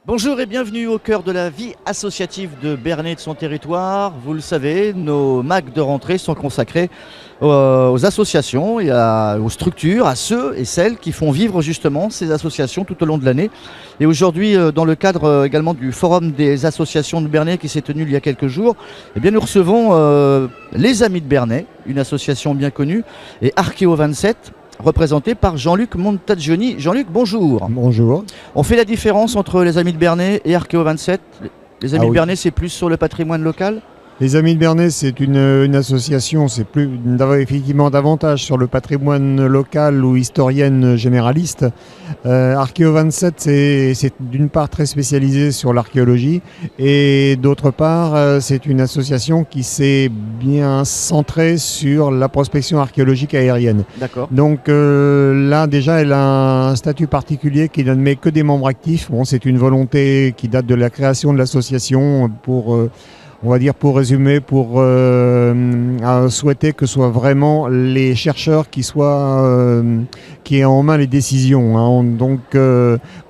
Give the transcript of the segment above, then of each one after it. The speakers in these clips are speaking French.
Bonjour et bienvenue au cœur de la vie associative de Bernay et de son territoire. Vous le savez, nos MAC de rentrée sont consacrés aux associations et aux structures, à ceux et celles qui font vivre justement ces associations tout au long de l'année. Et aujourd'hui, dans le cadre également du Forum des associations de Bernay qui s'est tenu il y a quelques jours, eh bien, nous recevons les Amis de Bernay, une association bien connue, et Archéo 27, représenté par Jean-Luc Montagioni. Jean-Luc, bonjour. Bonjour. On fait la différence entre les Amis de Bernay et Archéo 27. Les Amis de oui. Bernay, c'est plus sur le patrimoine local? Les Amis de Bernay, c'est une association, c'est plus effectivement davantage sur le patrimoine local ou historienne généraliste. Archéo 27, c'est d'une part très spécialisé sur l'archéologie et d'autre part, c'est une association qui s'est bien centrée sur la prospection archéologique aérienne. D'accord. Donc là, déjà, elle a un statut particulier qui n'admet que des membres actifs. Bon, c'est une volonté qui date de la création de l'association pour... on va dire pour résumer, pour souhaiter que ce soit vraiment les chercheurs qui aient en main les décisions. Hein. Donc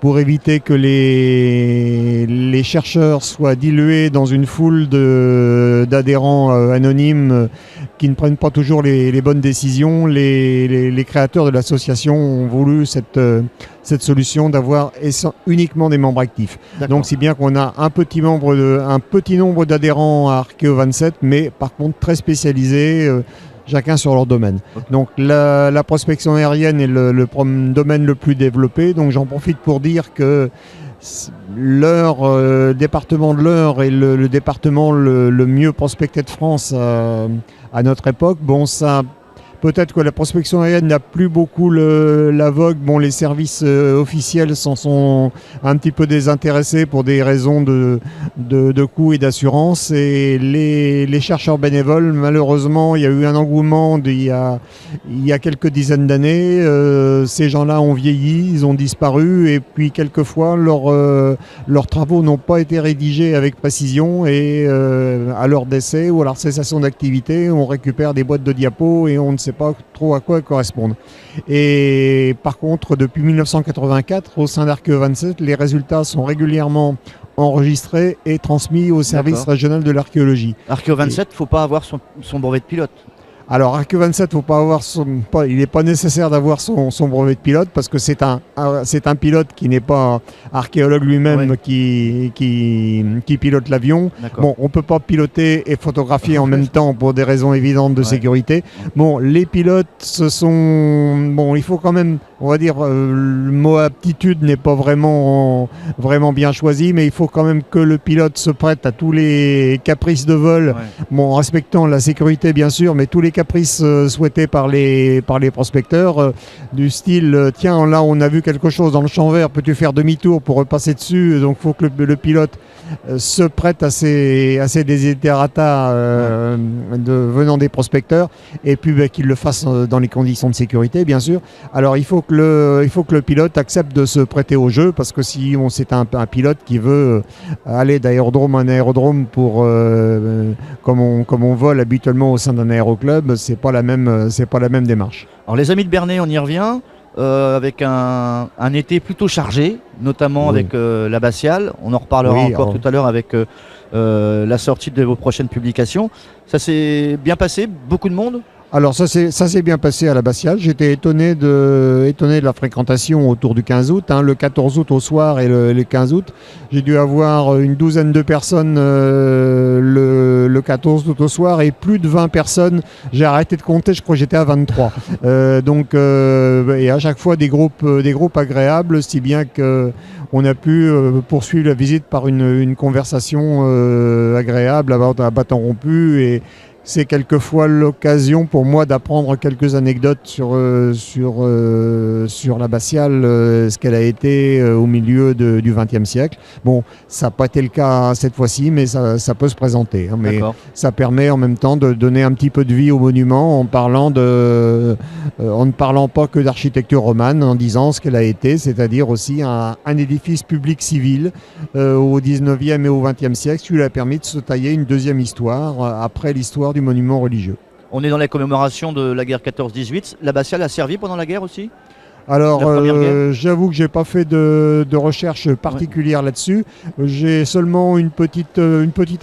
pour éviter que les chercheurs soient dilués dans une foule d'adhérents anonymes qui ne prennent pas toujours les bonnes décisions, les créateurs de l'association ont voulu cette solution d'avoir uniquement des membres actifs. Donc si bien qu'on a un petit nombre d'adhérents à Archéo 27, mais par contre très spécialisés, chacun sur leur domaine. Okay. Donc la prospection aérienne est le domaine le plus développé, donc j'en profite pour dire que l'Eure, département de l'Eure est le département le mieux prospecté de France à notre époque. Bon, ça... Peut-être que la prospection aérienne n'a plus beaucoup la vogue. Bon, les services officiels s'en sont un petit peu désintéressés pour des raisons de coûts et d'assurance. Et les chercheurs bénévoles, malheureusement, il y a eu un engouement il y a quelques dizaines d'années. Ces gens-là ont vieilli, ils ont disparu. Et puis, quelquefois, leurs travaux n'ont pas été rédigés avec précision. Et à leur décès ou à leur cessation d'activité, on récupère des boîtes de diapos et on ne sait pas trop à quoi elles correspondent. Et par contre, depuis 1984, au sein d'Archéo 27, les résultats sont régulièrement enregistrés et transmis au service régional de l'archéologie. Archéo 27, il ne faut pas avoir son brevet de pilote. Alors, Archéo 27, il n'est pas nécessaire d'avoir son brevet de pilote parce que c'est un pilote qui n'est pas archéologue lui-même qui pilote l'avion. Bon, on ne peut pas piloter et photographier en même temps pour des raisons évidentes de sécurité. Bon, les pilotes, Bon, il faut quand même... On va dire, le mot aptitude n'est pas vraiment bien choisi, mais il faut quand même que le pilote se prête à tous les caprices de vol, bon, en respectant la sécurité bien sûr, mais tous les caprices souhaités par les prospecteurs, du style, tiens, là on a vu quelque chose dans le champ vert, peux-tu faire demi-tour pour repasser dessus? Donc il faut que le pilote se prête à ces desiderata venant des prospecteurs, et puis qu'il le fasse dans les conditions de sécurité bien sûr. Alors il faut que le pilote accepte de se prêter au jeu, parce que si c'est un pilote qui veut aller d'aérodrome en aérodrome pour comme on vole habituellement au sein d'un aéroclub, c'est pas la même démarche. Alors les Amis de Bernay, on y revient. Avec un été plutôt chargé, notamment avec l'abbatiale. On en reparlera encore tout à l'heure avec la sortie de vos prochaines publications. Ça s'est bien passé? Beaucoup de monde? Alors ça s'est bien passé à l'abbatiale. J'étais étonné de la fréquentation autour du 15 août. Hein, le 14 août au soir et le 15 août. J'ai dû avoir une douzaine de personnes le 14 août au soir et plus de 20 personnes. J'ai arrêté de compter, je crois que j'étais à 23. Et à chaque fois des groupes agréables, si bien qu'on a pu poursuivre la visite par une conversation agréable à bâton rompu, et c'est quelquefois l'occasion pour moi d'apprendre quelques anecdotes sur l'abbatiale, ce qu'elle a été au milieu du XXe siècle. Bon, ça n'a pas été le cas cette fois-ci, mais ça peut se présenter. Hein, mais ça permet en même temps de donner un petit peu de vie au monument en ne parlant pas que d'architecture romane, en disant ce qu'elle a été, c'est-à-dire aussi un édifice public civil au XIXe et au XXe siècle, qui lui a permis de se tailler une deuxième histoire après l'histoire du monument religieux. On est dans la commémoration de la guerre 14-18. L'abbatiale a servi pendant la guerre aussi? Alors, La Première Guerre. j'avoue que j'ai pas fait de recherche particulière là-dessus. J'ai seulement une petite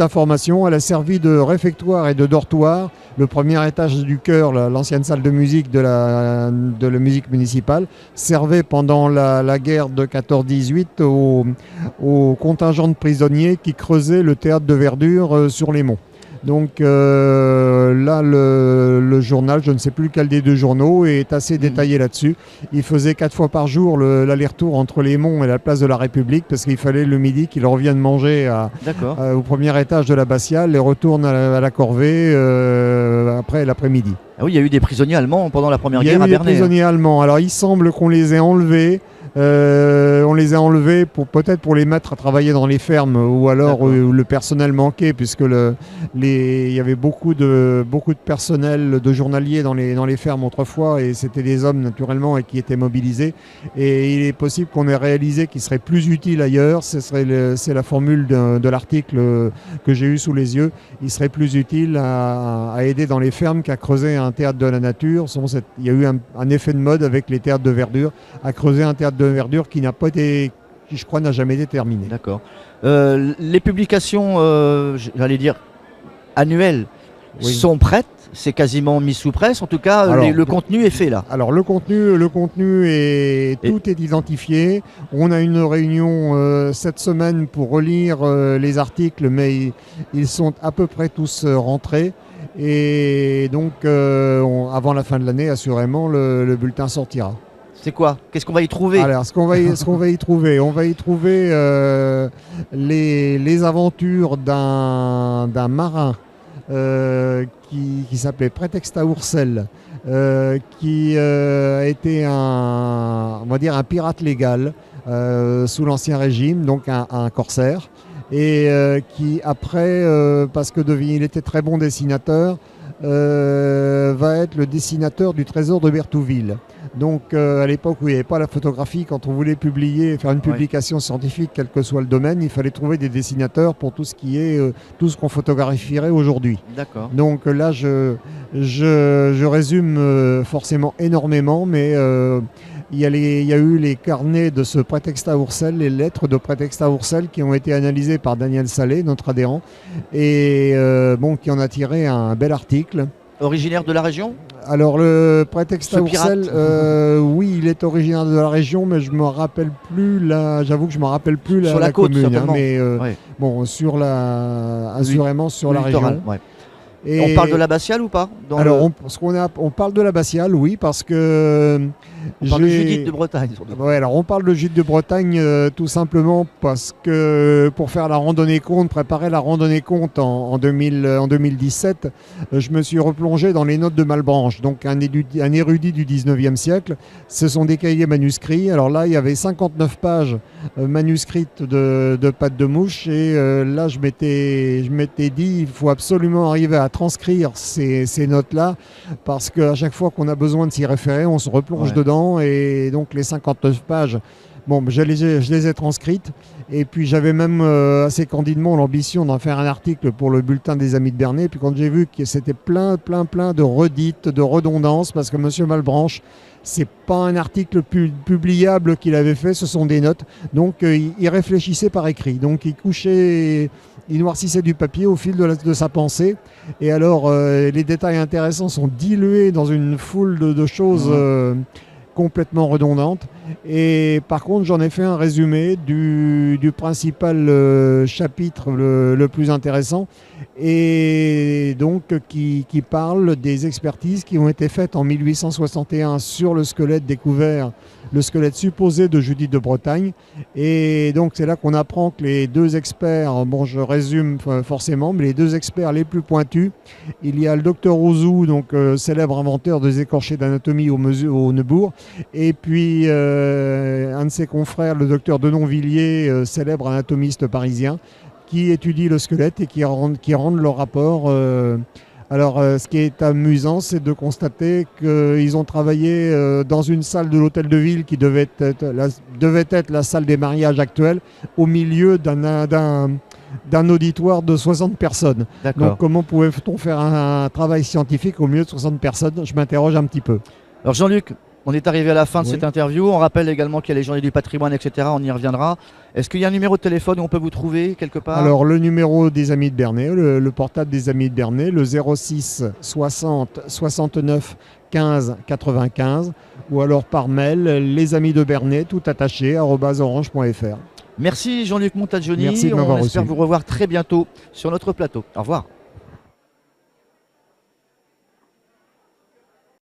information. Elle a servi de réfectoire et de dortoir. Le premier étage du chœur, l'ancienne salle de musique de la musique municipale, servait pendant la guerre de 14-18 au contingent de prisonniers qui creusaient le théâtre de Verdure sur les monts. Donc là, le journal, je ne sais plus lequel des deux journaux, est assez détaillé là-dessus. Il faisait 4 fois par jour l'aller-retour entre les monts et la place de la République parce qu'il fallait le midi qu'il revienne manger au premier étage de l'abbatiale et retourne à la corvée après l'après-midi. Ah oui, il y a eu des prisonniers allemands pendant la Première Guerre à Il y a eu des Bernay. prisonniers allemands. Alors il semble qu'on les ait enlevés. On les a enlevés peut-être pour les mettre à travailler dans les fermes ou alors où le personnel manquait puisque il y avait beaucoup de personnel de journaliers dans les fermes autrefois et c'était des hommes naturellement et qui étaient mobilisés et il est possible qu'on ait réalisé qu'ils seraient plus utiles ailleurs. C'est la formule de l'article que j'ai eu sous les yeux. Ils seraient plus utiles à aider dans les fermes qu'à creuser un théâtre de la nature. Il y a eu un effet de mode avec les théâtres de verdure à creuser un théâtre de verdure qui n'a pas été, qui je crois n'a jamais été terminé. D'accord. Les publications, j'allais dire annuelles, sont prêtes. C'est quasiment mis sous presse. En tout cas, alors, le contenu est fait là. Alors le contenu tout est identifié. On a une réunion cette semaine pour relire les articles, mais ils sont à peu près tous rentrés. Et donc, avant la fin de l'année, assurément, le bulletin sortira. C'est quoi? Qu'est-ce qu'on va y trouver? Alors, ce qu'on va y trouver, on va y trouver les aventures d'un marin qui s'appelait Prétexta Oursel, qui a été on va dire un pirate légal sous l'Ancien Régime, donc un corsaire, et qui après, parce il était très bon dessinateur, va être le dessinateur du trésor de Berthouville. Donc à l'époque où il n'y avait pas la photographie, quand on voulait faire une publication scientifique, quel que soit le domaine, il fallait trouver des dessinateurs pour tout ce qu'on photographierait aujourd'hui. D'accord. Donc là, je résume forcément énormément, mais il y a eu les carnets de ce Prétexta Oursel, les lettres de Prétexta Oursel qui ont été analysées par Daniel Salé, notre adhérent, et qui en a tiré un bel article. Originaire de la région? Alors le Prétexta Oursel, oui, il est originaire de la région, mais je me rappelle plus j'avoue que je me rappelle plus sur la côte, commune, mais bon, assurément sur la région. Ouais. Et on parle de l'abbatiale ou pas? Alors on parle de l'abbatiale, oui, parce que on parle de Judith de Bretagne. Ouais, alors on parle de Judith de Bretagne tout simplement parce que pour faire la randonnée conte, préparer la randonnée conte en 2017, je me suis replongé dans les notes de Malebranche, donc un érudit du 19e siècle. Ce sont des cahiers manuscrits. Alors là, il y avait 59 pages manuscrites de pattes de mouche et là, je m'étais dit, il faut absolument arriver à transcrire ces notes-là parce qu'à chaque fois qu'on a besoin de s'y référer, on se replonge dedans et donc les 59 pages, je les ai transcrites et puis j'avais même assez candidement l'ambition d'en faire un article pour le bulletin des Amis de Bernay. Puis quand j'ai vu que c'était plein de redites, de redondances parce que M. Malebranche, c'est pas un article publiable qu'il avait fait, ce sont des notes. Donc il réfléchissait par écrit. Donc il noircissait du papier au fil de sa pensée. Et alors les détails intéressants sont dilués dans une foule de choses complètement redondantes. Et par contre, j'en ai fait un résumé du principal chapitre le plus intéressant et donc qui parle des expertises qui ont été faites en 1861 sur le squelette découvert, le squelette supposé de Judith de Bretagne. Et donc c'est là qu'on apprend que les deux experts, je résume forcément, mais les deux experts les plus pointus, il y a le docteur Ouzou, donc célèbre inventeur des écorchés d'anatomie au Neubourg, et puis un de ses confrères, le docteur Denonvilliers, célèbre anatomiste parisien, qui étudie le squelette et qui rendent leur rapport. Alors, ce qui est amusant, c'est de constater qu'ils ont travaillé dans une salle de l'hôtel de ville qui devait être la salle des mariages actuelle, au milieu d'un auditoire de 60 personnes. Donc, comment pouvait-on faire un travail scientifique au milieu de 60 personnes? Je m'interroge un petit peu. Alors Jean-Luc, On est arrivé à la fin de Oui. cette interview. On rappelle également qu'il y a les journées du patrimoine, etc. On y reviendra. Est-ce qu'il y a un numéro de téléphone où on peut vous trouver quelque part? Alors le numéro des Amis de Bernay, le portable des Amis de Bernay, le 06 60 69 15 95, ou alors par mail, les amis de Bernay, tout attaché, @orange.fr. Merci Jean-Luc Montagioni. Merci de On m'avoir espère reçu. vous revoir très bientôt sur notre plateau. Au revoir.